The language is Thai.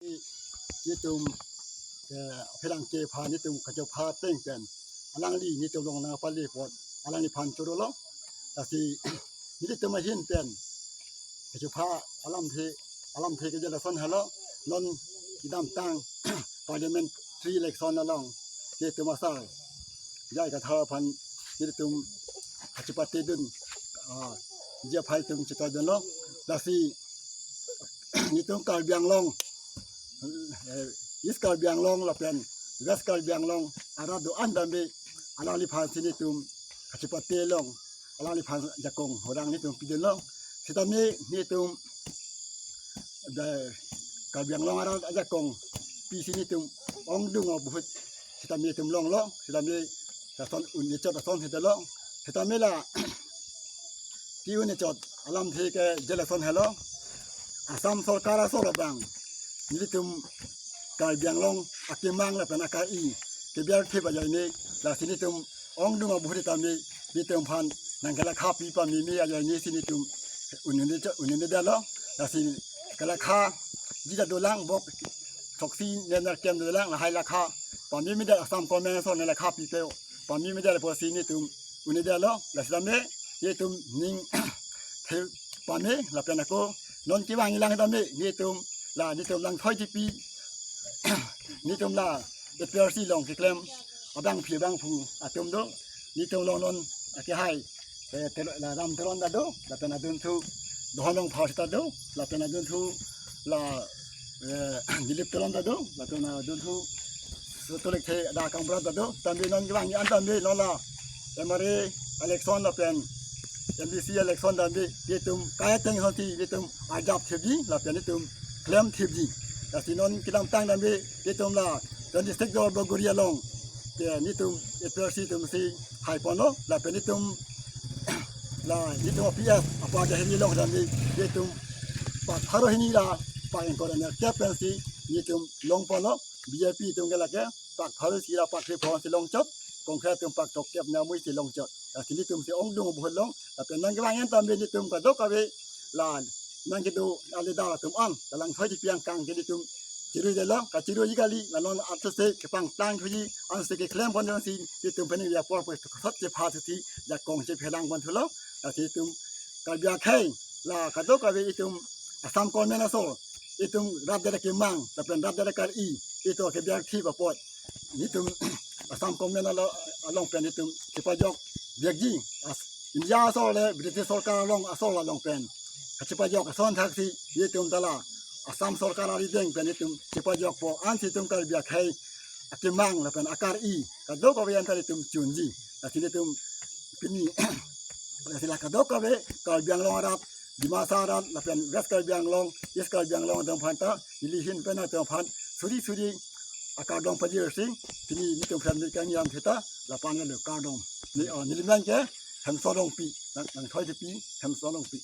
นี่ตุมพลังเกพานี่ตุมขจพาเต้งเป็นอลังลีนี่ตุมลงนาปาลีพอดอลังนี่พันจุดลงแต่ที่นี่ตุมมาหินเป็นขจพาอลัมเทก็จะละสันฮัลโหลนนกิดามตังพาร์ลิเมนต์3 election นั่นลงนี่ตุมมาสายย้ายกระทาพันนี่ตุมขจปฏิดุนเจียบให้ตุมจิตใจลงแต่ที่นี่ตุมการเบียงลงIs kal biang long la pen gas kal biang long ara do andambe ala li phan sini tum kachipate long ala li phan jakong horang ni tum pidin long sitami ni tum da kal biang long ara jakong pi sini tum ong dung obut sitami tum long long sitami sa son un ni chot son hita long sitami la ti un ni chot alam the ke jela son hello asam sarkar asol bang ni tum kal biang long akimang la pena kai ke biar the ba yai ni la sini tum ong dung abu hita mi ni tum phan nang kala kha pi pa mi ayai ni sini tum unin de lo la sini kala kha ji da do lang bok thok si ne na kem do lang la hai la kha pa mi da asam ko me so ne la kha pi pe pa mi da po sini tum unin de lo la same ye tum ning the pa mi la pena ko non ki wang lang da mi ni tum lang thoi ti piนี่ตรงล่าเอฟเอร์ซีลงที่เคลมเอาบังผิวบังผูอาตุมดูนี่ตรงลงนนอาที่ให้แต่ละดำตรอนดัดดูละเป็นอาดุนทูดอนลงพอสตัดดูละเป็นอาดุนทูละดิลิปตรอนดัดดูละเป็นอาดุนทูตัวเล็กเทดากังบรัดดัดดูตอนนี้นนยังอันตอนนี้นนละเอมารีอเล็กซอนละเป็นเอ็มดีซีอเล็กซอนดันดียี่ตุมกายเต็งเขาที่ยี่ตุมอาจับเทียบีละเป็นยี่ตุมเคลมเทียบีแต่ที่นนกิลามตั้งนั้นบีนี่ตุมละตอนนี้สเต็กดอร์บกุริยาลงแต่นี่ตุมเอฟเอร์ซีตุมซีไฮปอนโนละเป็นนี่ตุมละนี่ตุมพีเอฟอาปาจะเห็นนี่ลงนั้นบีนี่ตุมปากฮาร์โรฮินีละปากเองก็เนี่ยแคปเป็นซีนี่ตุมลงปอนโนบีเอพีตุมกันละแกปากฮาร์โรซีละปากเทพอนซีลงจดกงแค่ตุมปากตกแคปแนวมือซีลงจดแต่ที่นี่ตุมซีองดุงบุหลงแต่เป็นนั่งกลางยันตามบีนี่ตุมก็ดกกับบีละนั่งกิดูอะไรดาวตุมอันกำลังถอยที่เพียงกลางที่ตุมจิรุยเดลล์กับจิรุยกาลีนั่นนนอัตเสกปังตั้งทุยอันเสกเคลมบนนั้นสิที่ตุมเป็นอยากปอดไปสัตย์จะพาสุธีอยากกองจะเพลังบนทุลแต่ที่ตุมกับยาแข่ลากระโดดกับอีตุมสามคนแม่นาโซอีตุมรับเดลกิมังแต่เป็นรับเดลการอีอีตัวกับยาที่แบบปอดนี่ตุมสามคนแม่นาลงเป็นอีตุมที่พยกเบียกจีอินเดียโซเลยบริเตนโซลการลงโซลลงเป็นที่พยกซ้อนทักซี่ยี่ตุมตลาasam sarkar ari deng pen itum cipajok po an situm kal biak hai akimang la pen akar I kadok ko yan tali tum chunji ati tum pini la sila kadok ko be kal biang long arap di masarat la pen gas kal biang long yes kal biang long dam phanta ilihin pen atam phan suri akar dong pajir sing pini nitum pen ni kan yam theta la pan le kar dong ni niliman ke ham so dong pi nang thoi pi ham so dong pi